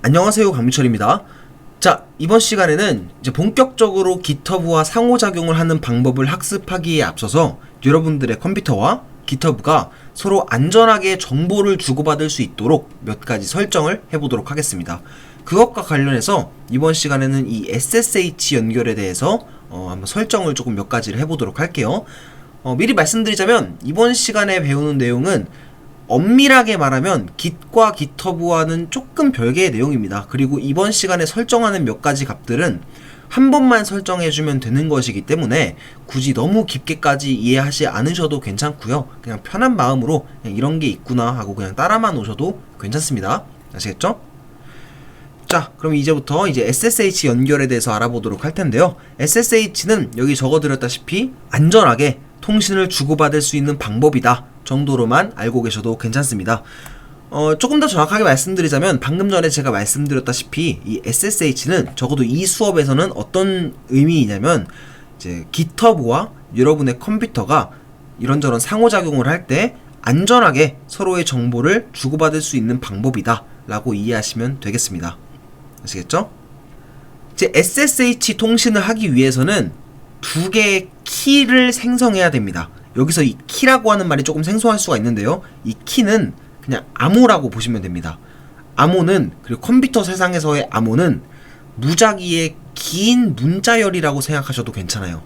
안녕하세요, 강민철입니다. 자, 이번 시간에는 이제 본격적으로 GitHub와 상호작용을 하는 방법을 학습하기에 앞서서 여러분들의 컴퓨터와 GitHub가 서로 안전하게 정보를 주고받을 수 있도록 몇 가지 설정을 해보도록 하겠습니다. 그것과 관련해서 이번 시간에는 이 SSH 연결에 대해서 한번 설정을 조금 몇 가지를 해보도록 할게요. 미리 말씀드리자면 이번 시간에 배우는 내용은 엄밀하게 말하면 Git과 GitHub와는 조금 별개의 내용입니다. 그리고 이번 시간에 설정하는 몇 가지 값들은 한 번만 설정해주면 되는 것이기 때문에 굳이 너무 깊게까지 이해하지 않으셔도 괜찮고요. 그냥 편한 마음으로 그냥 이런 게 있구나 하고 그냥 따라만 오셔도 괜찮습니다. 아시겠죠? 자, 그럼 이제부터 이제 SSH 연결에 대해서 알아보도록 할 텐데요. SSH는 여기 적어드렸다시피 안전하게 통신을 주고받을 수 있는 방법이다 정도로만 알고 계셔도 괜찮습니다. 조금 더 정확하게 말씀드리자면 방금 전에 제가 말씀드렸다시피 이 SSH는 적어도 이 수업에서는 어떤 의미이냐면 이제 GitHub와 여러분의 컴퓨터가 이런저런 상호작용을 할 때 안전하게 서로의 정보를 주고받을 수 있는 방법이다 라고 이해하시면 되겠습니다. 아시겠죠? 이제 SSH 통신을 하기 위해서는 두 개의 키를 생성해야 됩니다. 여기서 이 키라고 하는 말이 조금 생소할 수가 있는데요. 이 키는 그냥 암호라고 보시면 됩니다. 암호는, 그리고 컴퓨터 세상에서의 암호는 무작위의 긴 문자열이라고 생각하셔도 괜찮아요.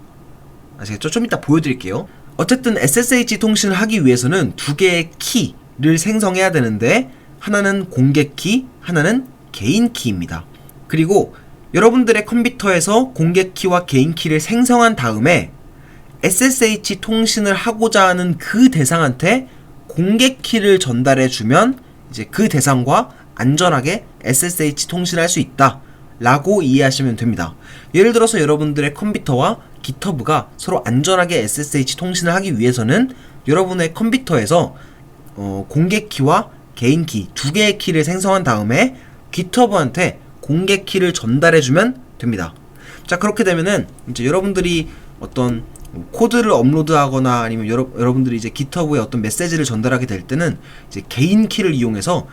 아시겠죠? 좀 이따 보여드릴게요. 어쨌든 SSH 통신을 하기 위해서는 두 개의 키를 생성해야 되는데 하나는 공개 키, 하나는 개인 키입니다. 그리고 여러분들의 컴퓨터에서 공개 키와 개인 키를 생성한 다음에 SSH 통신을 하고자 하는 그 대상한테 공개 키를 전달해 주면 이제 그 대상과 안전하게 SSH 통신할 수 있다 라고 이해하시면 됩니다. 예를 들어서 여러분들의 컴퓨터와 GitHub가 서로 안전하게 SSH 통신을 하기 위해서는 여러분의 컴퓨터에서 공개 키와 개인 키 두 개의 키를 생성한 다음에 GitHub한테 공개 키를 전달해 주면 됩니다. 자, 그렇게 되면은 이제 여러분들이 어떤 코드를 업로드하거나 아니면 여러분들이 이제 GitHub에 어떤 메시지를 전달하게 될 때는 이제 개인 키를 이용해서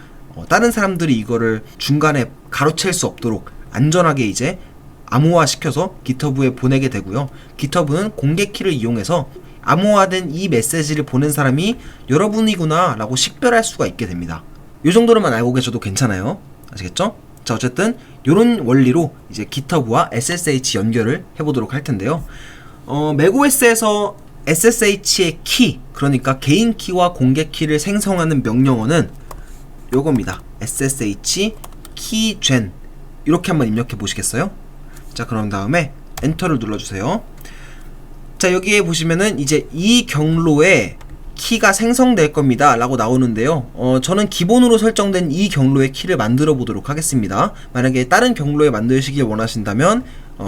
다른 사람들이 이거를 중간에 가로챌 수 없도록 안전하게 이제 암호화 시켜서 GitHub에 보내게 되고요. GitHub는 공개 키를 이용해서 암호화된 이 메시지를 보낸 사람이 여러분이구나 라고 식별할 수가 있게 됩니다. 이 정도로만 알고 계셔도 괜찮아요. 아시겠죠? 자, 어쨌든 이런 원리로 이제 GitHub와 SSH 연결을 해보도록 할 텐데요. macOS에서 SSH의 키, 그러니까 개인 키와 공개 키를 생성하는 명령어는 요겁니다. SSH keygen 이렇게 한번 입력해 보시겠어요? 자, 그런 다음에 엔터를 눌러주세요. 자, 여기에 보시면은 이제 이 경로에 키가 생성될 겁니다 라고 나오는데요. 저는 기본으로 설정된 이 경로의 키를 만들어 보도록 하겠습니다. 만약에 다른 경로에 만드시길 원하신다면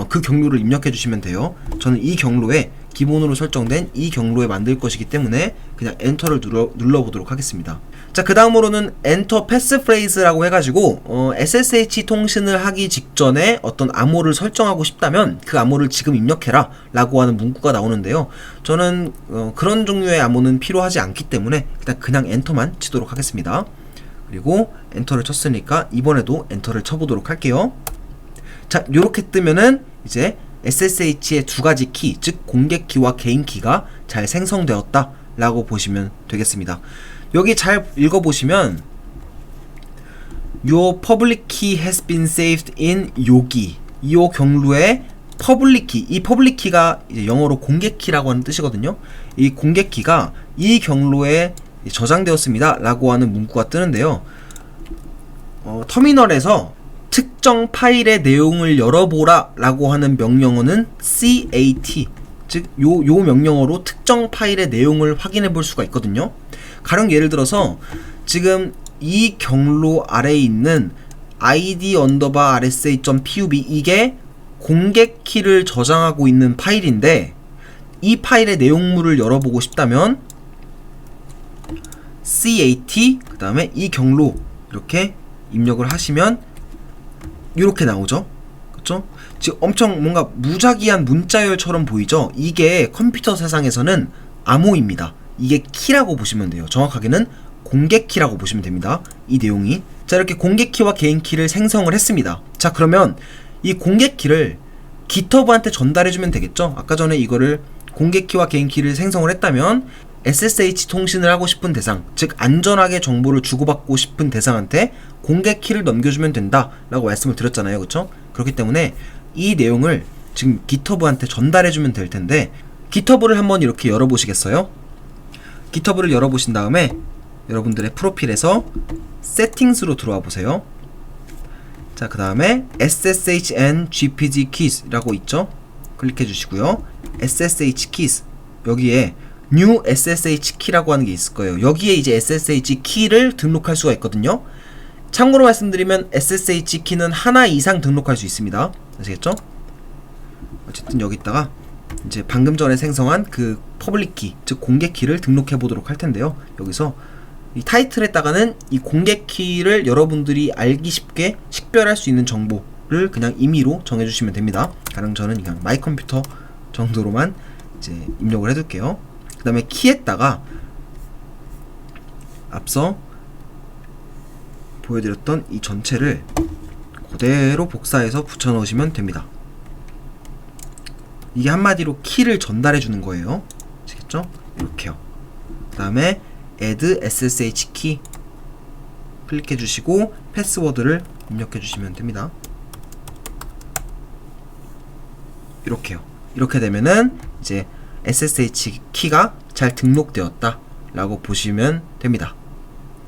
그 경로를 입력해 주시면 돼요. 저는 이 경로에 기본으로 설정된 이 경로에 만들 것이기 때문에 그냥 엔터를 눌러 보도록 하겠습니다. 자, 그 다음으로는 엔터 패스프레이즈라고 해가지고 SSH 통신을 하기 직전에 어떤 암호를 설정하고 싶다면 그 암호를 지금 입력해라 라고 하는 문구가 나오는데요. 저는 그런 종류의 암호는 필요하지 않기 때문에 그냥 엔터만 치도록 하겠습니다. 그리고 엔터를 쳤으니까 이번에도 엔터를 쳐보도록 할게요. 자, 요렇게 뜨면은 이제 SSH의 두 가지 키, 즉 공개 키와 개인 키가 잘 생성되었다 라고 보시면 되겠습니다. 여기 잘 읽어보시면 Your public key has been saved in 여기 이 경로에 public key, 이 public key가 이제 영어로 공개 키라고 하는 뜻이거든요. 이 공개 키가 이 경로에 저장되었습니다 라고 하는 문구가 뜨는데요. 터미널에서 특정 파일의 내용을 열어보라 라고 하는 명령어는 cat, 즉 요 명령어로 특정 파일의 내용을 확인해 볼 수가 있거든요. 가령 예를 들어서 지금 이 경로 아래에 있는 id_rsa.pub 이게 공개 키를 저장하고 있는 파일인데 이 파일의 내용물을 열어보고 싶다면 cat 그 다음에 이 경로 이렇게 입력을 하시면 이렇게 나오죠. 그쵸? 지금 엄청 뭔가 무작위한 문자열처럼 보이죠? 이게 컴퓨터 세상에서는 암호입니다. 이게 키라고 보시면 돼요. 정확하게는 공개키라고 보시면 됩니다. 이 내용이. 자, 이렇게 공개키와 개인키를 생성을 했습니다. 자, 그러면 이 공개키를 GitHub한테 전달해주면 되겠죠? 아까 전에 이거를 공개키와 개인키를 생성을 했다면 SSH 통신을 하고 싶은 대상, 즉 안전하게 정보를 주고받고 싶은 대상한테 공개키를 넘겨주면 된다 라고 말씀을 드렸잖아요. 그쵸? 그렇기 때문에 이 내용을 지금 GitHub한테 전달해주면 될 텐데, GitHub를 한번 이렇게 열어보시겠어요? GitHub를 열어보신 다음에 여러분들의 프로필에서 세팅스로 들어와 보세요. 자, 그 다음에 SSH and GPG keys 라고 있죠? 클릭해 주시고요. SSH keys, 여기에 New SSH key라고 하는 게 있을 거예요. 여기에 이제 SSH key를 등록할 수가 있거든요. 참고로 말씀드리면 SSH key는 하나 이상 등록할 수 있습니다. 아시겠죠? 어쨌든 여기다가 이제 방금 전에 생성한 그 퍼블릭 키, 즉 공개 키를 등록해 보도록 할 텐데요. 여기서 이 타이틀에다가는 이 공개 키를 여러분들이 알기 쉽게 식별할 수 있는 정보를 그냥 임의로 정해주시면 됩니다. 가령 저는 그냥 마이 컴퓨터 정도로만 이제 입력을 해둘게요. 그 다음에 키에다가 앞서 보여드렸던 이 전체를 그대로 복사해서 붙여 넣으시면 됩니다. 이게 한마디로 키를 전달해 주는 거예요. 아시겠죠? 이렇게요. 그 다음에 add ssh key 클릭해 주시고 패스워드를 입력해 주시면 됩니다. 이렇게요. 이렇게 되면은 이제 SSH 키가 잘 등록되었다 라고 보시면 됩니다.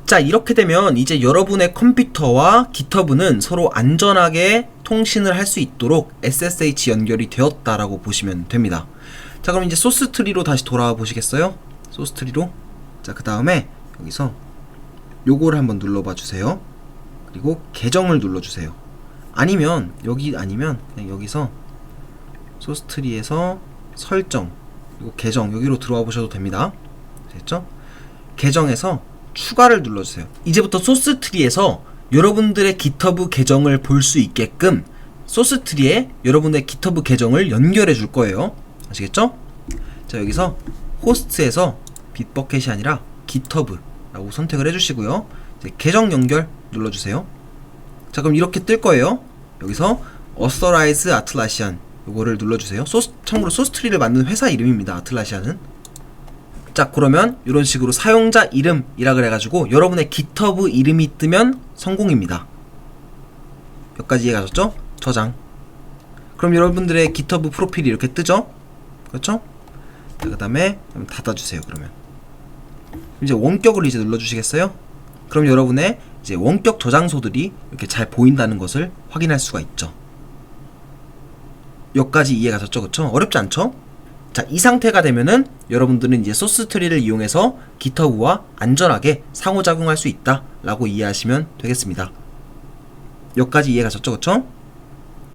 자, 이렇게 되면 이제 여러분의 컴퓨터와 GitHub는 서로 안전하게 통신을 할 수 있도록 SSH 연결이 되었다라고 보시면 됩니다. 자, 그럼 이제 소스 트리로 다시 돌아와 보시겠어요? 소스 트리로. 자, 그 다음에 여기서 요거를 한번 눌러봐 주세요. 그리고 계정을 눌러주세요. 아니면 아니면 그냥 여기서 소스 트리에서 설정, 그리고 계정 여기로 들어와 보셔도 됩니다. 됐죠? 계정에서 추가를 눌러주세요. 이제부터 소스 트리에서 여러분들의 GitHub 계정을 볼 수 있게끔 소스 트리에 여러분의 GitHub 계정을 연결해 줄 거예요. 아시겠죠? 자, 여기서 호스트에서 빗버켓이 아니라 GitHub라고 선택을 해주시고요. 이제 계정 연결 눌러주세요. 자, 그럼 이렇게 뜰 거예요. 여기서 Authorize Atlassian 요거를 눌러주세요. 참고로 소스 트리를 만든 회사 이름입니다. 아틀라시안은. 자, 그러면 이런 식으로 사용자 이름이라 그래가지고 여러분의 GitHub 이름이 뜨면 성공입니다. 여기까지 이해가셨죠? 저장. 그럼 여러분들의 GitHub 프로필이 이렇게 뜨죠? 그렇죠? 자, 그 다음에 닫아주세요. 그러면 이제 원격을 이제 눌러주시겠어요? 그럼 여러분의 이제 원격 저장소들이 이렇게 잘 보인다는 것을 확인할 수가 있죠. 여기까지 이해가셨죠? 그쵸? 어렵지 않죠? 자, 이 상태가 되면은 여러분들은 이제 소스 트리를 이용해서 GitHub와 안전하게 상호작용할 수 있다 라고 이해하시면 되겠습니다. 여기까지 이해가셨죠? 그쵸?